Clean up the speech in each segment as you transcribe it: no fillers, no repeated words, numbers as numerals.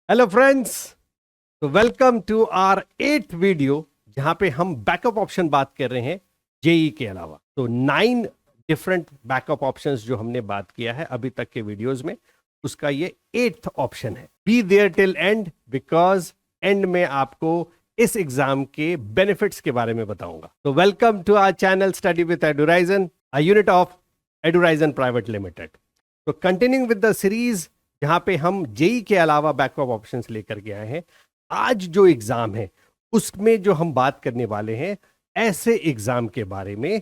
Hello friends, तो welcome to our 8th video जहां पे हम बैकअप ऑप्शन बात कर रहे हैं जेई के अलावा। तो 9 डिफरेंट बैकअप ऑप्शंस जो हमने बात किया है अभी तक के वीडियोस में, उसका ये 8th ऑप्शन है। Be there till end, because end में आपको इस एग्जाम के बेनिफिट्स के बारे में बताऊंगा। तो welcome to our channel study with Eduraizen, a unit of Eduraizen private limited. तो कंटिन्यूइंग विद द सीरीज जहां पे हम जेई के अलावा बैकअप ऑप्शंस लेकर के आए हैं, आज जो एग्जाम है उसमें जो हम बात करने वाले हैं ऐसे एग्जाम के बारे में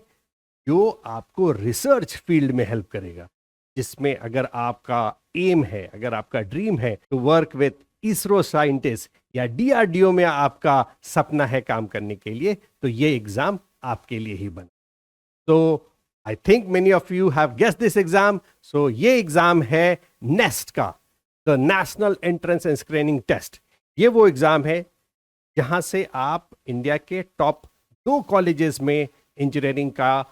जो आपको रिसर्च फील्ड में हेल्प करेगा, जिसमें अगर आपका एम है, अगर आपका ड्रीम है to work with ISRO scientist या डीआरडीओ में आपका सपना है काम करने के लिए, तो ये एग्जाम आपके लिए ही बना। तो I think many of you have guessed this exam. So ये एग्जाम है नेस्ट का, the national entrance and screening test. ये वो एग्जाम है जहां से आप इंडिया के टॉप 2 कॉलेजेस में इंजीनियरिंग का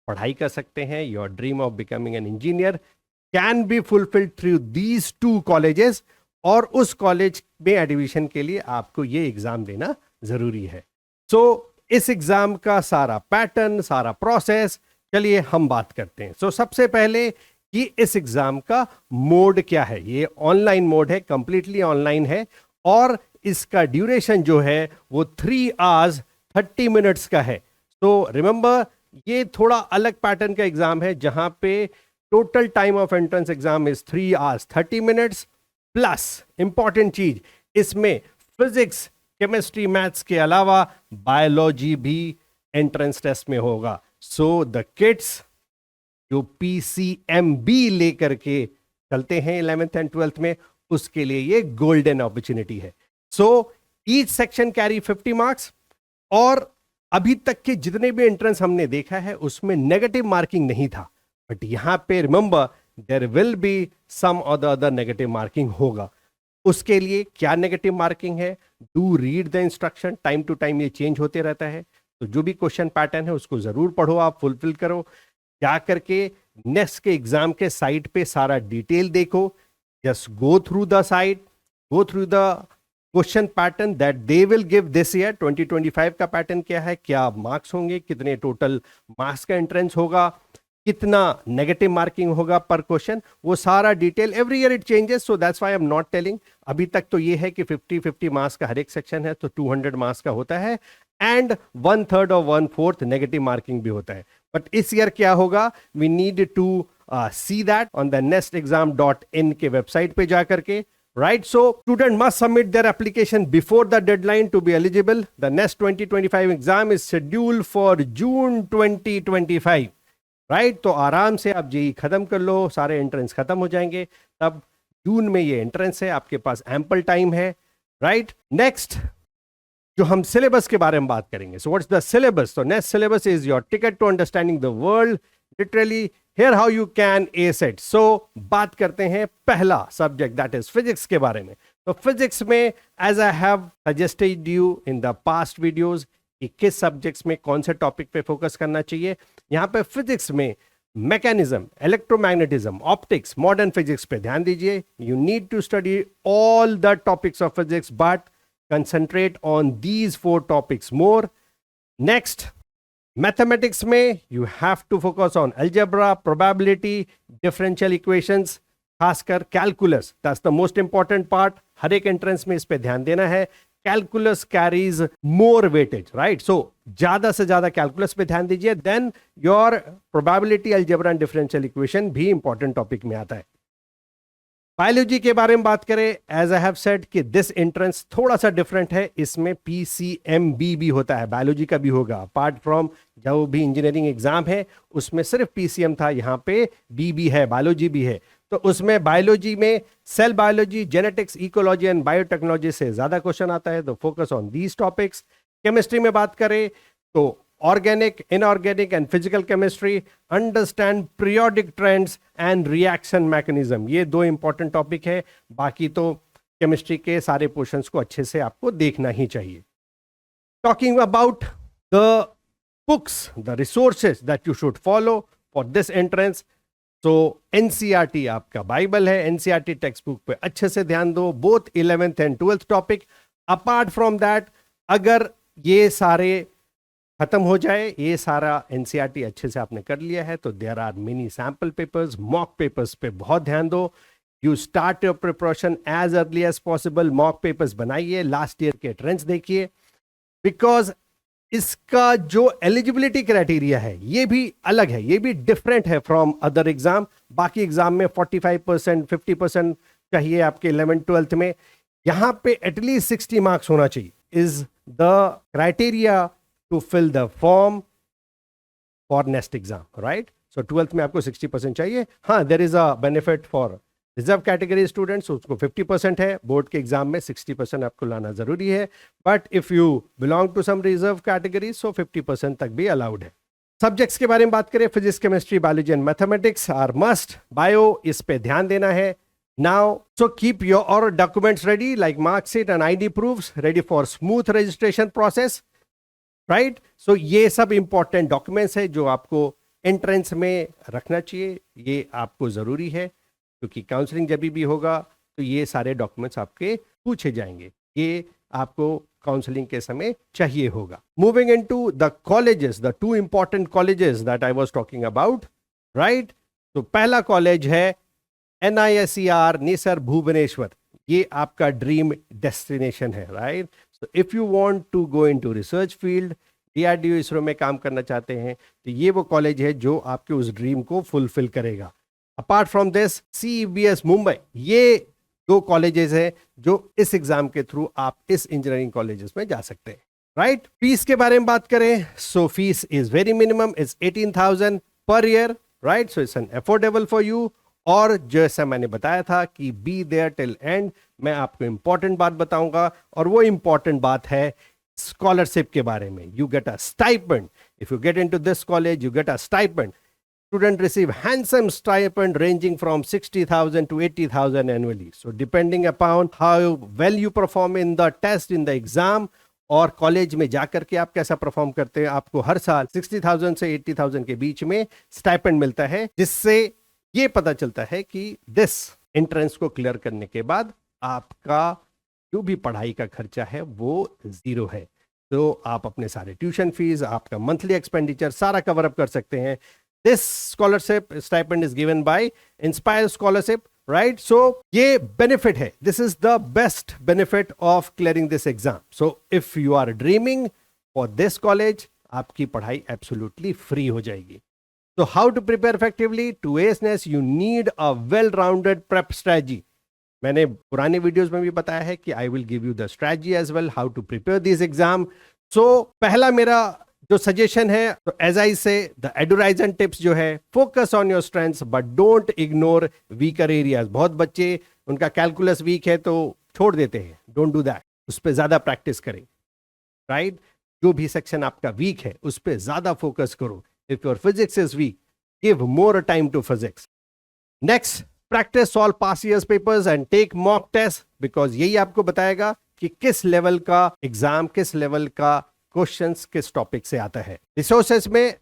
पढ़ाई कर सकते हैं। Your dream of becoming an engineer can be fulfilled through these 2 colleges, और उस कॉलेज में एडमिशन के लिए आपको ये एग्जाम देना जरूरी है। सो इस एग्जाम का सारा पैटर्न, सारा प्रोसेस, चलिए हम बात करते हैं। सो सबसे पहले कि इस एग्जाम का मोड क्या है। ये ऑनलाइन मोड है, कंप्लीटली ऑनलाइन है, और इसका ड्यूरेशन जो है वो 3 hours 30 minutes का है। तो रिमेंबर, ये थोड़ा अलग पैटर्न का एग्जाम है जहां पे total time of entrance exam is 3 hours 30 minutes, plus important चीज, इसमें फिजिक्स, केमिस्ट्री, मैथ्स के अलावा बायोलॉजी भी एंट्रेंस टेस्ट में होगा। सो द किड्स जो PCMB लेकर के चलते हैं 11th एंड 12th में, उसके लिए ये गोल्डन अपॉर्चुनिटी है। So each section carry 50 marks, और अभी तक के जितने भी एंट्रेंस हमने देखा है उसमें नेगेटिव मार्किंग नहीं था, बट यहां पे remember there will be some other negative marking होगा। उसके लिए क्या नेगेटिव मार्किंग है, do read the instruction, time to time ये चेंज होते रहता है। तो जो भी क्वेश्चन पैटर्न है उसको जरूर पढ़ो, आप फुलफिल करो, जा करके नेक्स्ट के एग्जाम के साइट पे सारा डिटेल देखो। Just go through the site, go through the question pattern that they will give this year. 2025 का पैटर्न क्या है, क्या मार्क्स होंगे, कितने टोटल मार्क्स का एंट्रेंस होगा, कितना नेगेटिव मार्किंग होगा पर क्वेश्चन, वो सारा detail every year it changes. So that's why I am not telling. अभी तक तो ये है कि 50-50 मार्क्स का हर एक सेक्शन है, तो 200 मार्क्स का होता है, एंड 1/3 और 1/4 नेगेटिव मार्किंग भी होता है। बट इस ईयर क्या होगा, we need to see that on the nestexam.in के वेबसाइट पे जाकर के, right? So student must submit their application before the deadline to be eligible. The NEST 2025 exam is scheduled for June 2025, right? तो आराम से आप जेई खत्म कर लो, सारे एंट्रेंस खत्म हो जाएंगे, तब जून में ये एंट्रेंस है, आपके पास एम्पल टाइम है, राइट? नेक्स्ट जो हम सिलेबस के बारे में बात करेंगे। So what's the syllabus? तो next syllabus is your ticket to understanding the world, literally here how you can ace it. So बात करते हैं पहला सब्जेक्ट, दैट इज फिजिक्स के बारे में। तो फिजिक्स में as I have suggested you in the past videos कि किस सब्जेक्ट्स में कौन से टॉपिक पे फोकस करना चाहिए। यहाँ पे फिजिक्स में mechanism, electromagnetism, optics, modern physics पे ध्यान दीजिए। You need to study all the topics of physics, but concentrate on these 4 topics more. Next, mathematics में you have to focus on algebra, probability, differential equations, खासकर calculus. That's the most important part. हर एक entrance में इस पे ध्यान देना है। Calculus carries more weightage, right? So ज्यादा से ज्यादा calculus पे ध्यान दीजिए, then your probability, algebra and differential equation भी important topic में आता है। बायोलॉजी के बारे में बात करें, एज आई हैव सेड कि दिस एंट्रेंस थोड़ा सा डिफरेंट है, इसमें PCMB भी होता है, बायोलॉजी का भी होगा। अपार्ट फ्रॉम जो भी इंजीनियरिंग एग्जाम है उसमें सिर्फ PCM था, यहाँ पे B भी है, बायोलॉजी भी है। तो उसमें बायोलॉजी में cell biology, genetics, ecology and biotechnology से ज्यादा क्वेश्चन आता है, तो focus on these topics. Chemistry में बात करें तो organic, inorganic and physical chemistry, understand periodic trends and reaction mechanism, ये 2 इंपॉर्टेंट टॉपिक है। बाकी तो केमिस्ट्री के सारे पोर्शंस को अच्छे से आपको देखना ही चाहिए। Talking about the books, the resources that you should follow for this entrance, तो एनसीईआरटी आपका बाइबल है, एनसीईआरटी टेक्स्ट बुक पे अच्छे से ध्यान दो, both 11th and 12th topic. Apart from that, अगर ये सारे खत्म हो जाए, ये सारा एनसीईआरटी अच्छे से आपने कर लिया है, तो there are mini sample papers, mock papers पे बहुत ध्यान दो। You start your preparation as early as possible. Mock papers बनाइए, लास्ट ईयर के ट्रेंड्स देखिए, बिकॉज इसका जो एलिजिबिलिटी क्राइटेरिया है ये भी अलग है, ये भी डिफरेंट है फ्रॉम अदर एग्जाम। बाकी एग्जाम में 45%, 50% चाहिए आपके 11th 12th में, यहां पे एटलीस्ट 60 मार्क्स होना चाहिए, is the criteria to fill the form for next exam, right? So 12th में आपको 60% चाहिए। हाँ, there is a benefit for reserve category students, उसको 50% है, बोर्ड के एग्जाम में 60% आपको लाना जरूरी है, but if you belong to some reserve category so 50% तक भी अलाउड है। सब्जेक्ट्स के बारे में बात करें, physics, chemistry, biology and mathematics are must. Bio, इस पे ध्यान देना है। Now so keep your documents ready, like marksheet and ID proofs ready for smooth registration process, right? So ये सब इंपॉर्टेंट डॉक्यूमेंट्स है जो आपको एंट्रेंस में रखना चाहिए, ये आपको जरूरी है, क्योंकि काउंसलिंग जब भी होगा तो ये सारे डॉक्यूमेंट्स आपके पूछे जाएंगे, ये आपको काउंसलिंग के समय चाहिए होगा। Moving into the colleges, the two important colleges that I was talking about, right? तो पहला कॉलेज है NISER निसर भुवनेश्वर, ये आपका ड्रीम डेस्टिनेशन है, right? So if you want to go into research field, DRDO ISRO में काम करना चाहते हैं, तो ये वो कॉलेज है जो आपके उस ड्रीम को फुलफिल करेगा। Apart from this, CEBS Mumbai, ये दो कॉलेजेस हैं जो इस एग्जाम के थ्रू आप इस इंजीनियरिंग कॉलेजेस में जा सकते हैं, राइट? फीस के बारे में बात करें, so fees is very minimum, is 18,000 per year, right? So it's an affordable for you. और जैसा मैंने बताया था कि बी देयर टिल एंड, मैं आपको इंपॉर्टेंट बात बताऊंगा, और वो इंपॉर्टेंट बात है स्कॉलरशिप के बारे में। You get a stipend if you get into this college, you get a stipend. Students receive handsome stipend ranging from 60,000 to 80,000 annually. So depending upon how well you perform in the test, in the exam, और college में जाकर के आप कैसा perform करते हैं, आपको हर साल 60,000 से 80,000 के बीच में स्टाइपेंड मिलता है, जिससे ये पता चलता है कि दिस एंट्रेंस को क्लियर करने के बाद आपका जो भी पढ़ाई का खर्चा है वो जीरो है। तो आप अपने सारे ट्यूशन फीस, आपका मंथली एक्सपेंडिचर सारा कवर अप कर सकते हैं। This scholarship stipend is given by Inspire Scholarship, right? So ये benefit है. This is the best benefit of clearing this exam. So if you are dreaming for this college, आपकी पढ़ाई absolutely free हो जाएगी। So how to prepare effectively to ACE, you need a well-rounded prep strategy. मैंने पुराने videos में भी बताया है कि I will give you the strategy as well, how to prepare this exam. So पहला मेरा जो सजेशन है, तो एज आई से द एडोराइजन टिप्स जो है, focus on your strengths but don't ignore weaker areas. बहुत बच्चे, उनका कैलकुलस वीक है तो छोड़ देते हैं, डोंट डू दैट, उस पर ज्यादा प्रैक्टिस करें, राइट? जो भी सेक्शन आपका वीक है उस पर ज्यादा फोकस करो। If your physics is weak, give more time to physics. Next, practice solve past years papers and take mock test, because यही आपको बताएगा कि किस लेवल का एग्जाम, किस लेवल का क्वेश्चंस किस टॉपिक से आता है। रिसोर्सेज में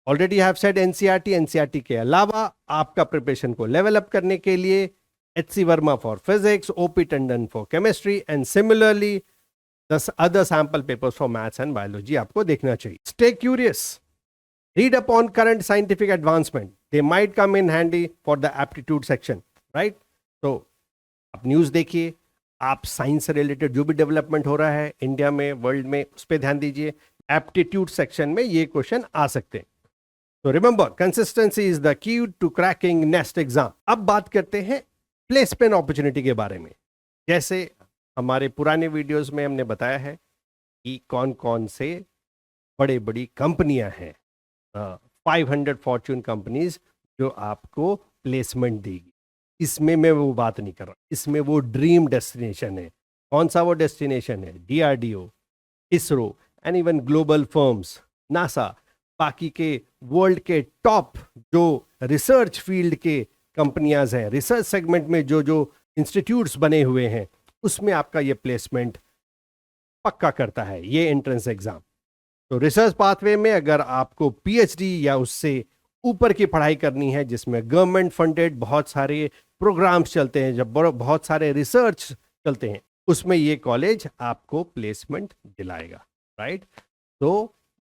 ऑलरेडी हैव सेड एनसीईआरटी के अलावा आपका प्रिपरेशन को लेवल अप करने के लिए HC Verma for physics, OP Tandon for chemistry, and similarly the other sample papers for maths and biology आपको देखना चाहिए। Stay curious, read up on current scientific advancement, they might come in handy for the aptitude section, right? तो आप news देखिए, आप science से related जो भी डेवलपमेंट हो रहा है इंडिया में, वर्ल्ड में, उस पर ध्यान दीजिए। एप्टीट्यूड सेक्शन में ये क्वेश्चन आ सकते हैं। तो remember, consistency is the key to cracking next exam. अब बात करते हैं प्लेसमेंट अपॉर्चुनिटी के बारे में। जैसे हमारे पुराने वीडियोस में हमने बताया है कि कौन कौन से बड़े बड़ी कंपनियां हैं, 500 फॉर्च्यून कंपनीज जो आपको प्लेसमेंट देगी। इसमें मैं वो बात नहीं कर रहा, इसमें वो ड्रीम डेस्टिनेशन है। कौन सा वो डेस्टिनेशन है? DRDO, ISRO and even global firms, NASA, बाकी के वर्ल्ड के टॉप जो रिसर्च फील्ड के कंपनियां हैं, रिसर्च सेगमेंट में जो जो इंस्टीट्यूट्स बने हुए हैं, उसमें आपका ये प्लेसमेंट पक्का करता है ये एंट्रेंस एग्जाम। तो रिसर्च पाथवे में अगर आपको PhD या उससे ऊपर की पढ़ाई करनी है जिसमें गवर्नमेंट फंडेड बहुत सारे प्रोग्राम्स चलते हैं, जब बहुत सारे रिसर्च चलते हैं, उसमें ये कॉलेज आपको प्लेसमेंट दिलाएगा, राइट। तो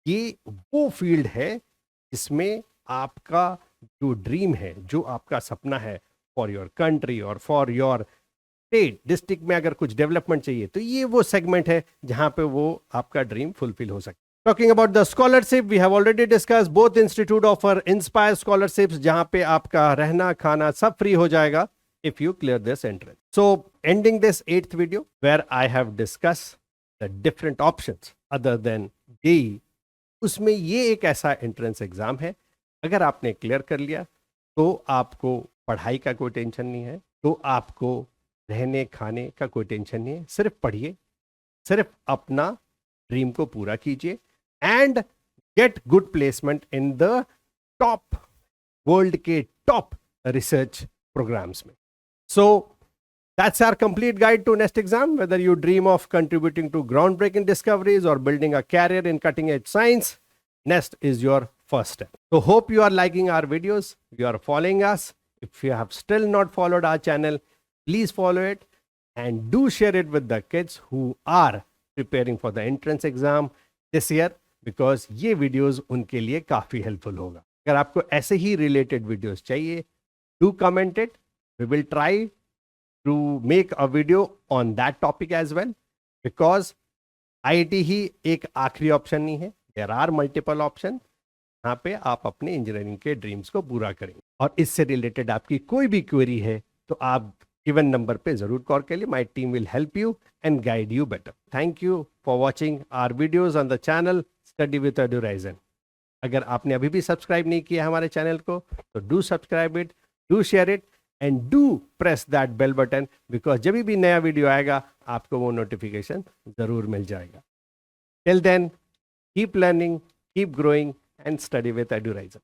ये वो फील्ड है जिसमें आपका जो ड्रीम है, जो आपका सपना है फॉर योर कंट्री और फॉर योर स्टेट, डिस्ट्रिक्ट में अगर कुछ डेवलपमेंट चाहिए तो ये वो सेगमेंट है जहां पे वो आपका ड्रीम फुलफिल हो सकता है। Talking about the scholarship, we have already discuss both institute offer inspire scholarships, जहां पे आपका रहना खाना सब फ्री हो जाएगा if you clear this entrance. So ending this 8th video where I have discussed the different options other than JEE, उसमें ये एक ऐसा एंट्रेंस एग्जाम है, अगर आपने क्लियर कर लिया तो आपको पढ़ाई का कोई टेंशन नहीं है, तो आपको रहने खाने का कोई टेंशन नहीं है। सिर्फ पढ़िए, सिर्फ अपना ड्रीम को पूरा कीजिए and get good placement in the top, world के टॉप रिसर्च प्रोग्राम्स में। So that's our complete guide to NEST exam. Whether you dream of contributing to groundbreaking discoveries or building a career in cutting edge science, NEST is your first step. So hope you are liking our videos, you are following us. If you have still not followed our channel, please follow it and do share it with the kids who are preparing for the entrance exam this year, because ये videos उनके लिए काफ़ी helpful होगा। अगर आपको ऐसे ही related videos चाहिए, do comment it. We will try to make a video on that topic as well, because IIT ही एक आखिरी ऑप्शन नहीं है, there are multiple options यहाँ पे आप अपने इंजीनियरिंग के ड्रीम्स को पूरा करेंगे। और इससे रिलेटेड आपकी कोई भी क्वेरी है तो आप गिवन नंबर पे जरूर कॉल करिए, my team will help you and guide you better. Thank you for watching our videos on the channel study with Eduraizen. अगर आपने अभी भी सब्सक्राइब नहीं किया हमारे चैनल को तो do subscribe it, do share it and do press that bell button, because जब भी नया वीडियो आएगा आपको वो नोटिफिकेशन जरूर मिल जाएगा। Till then keep learning, keep growing and study with Edurizon.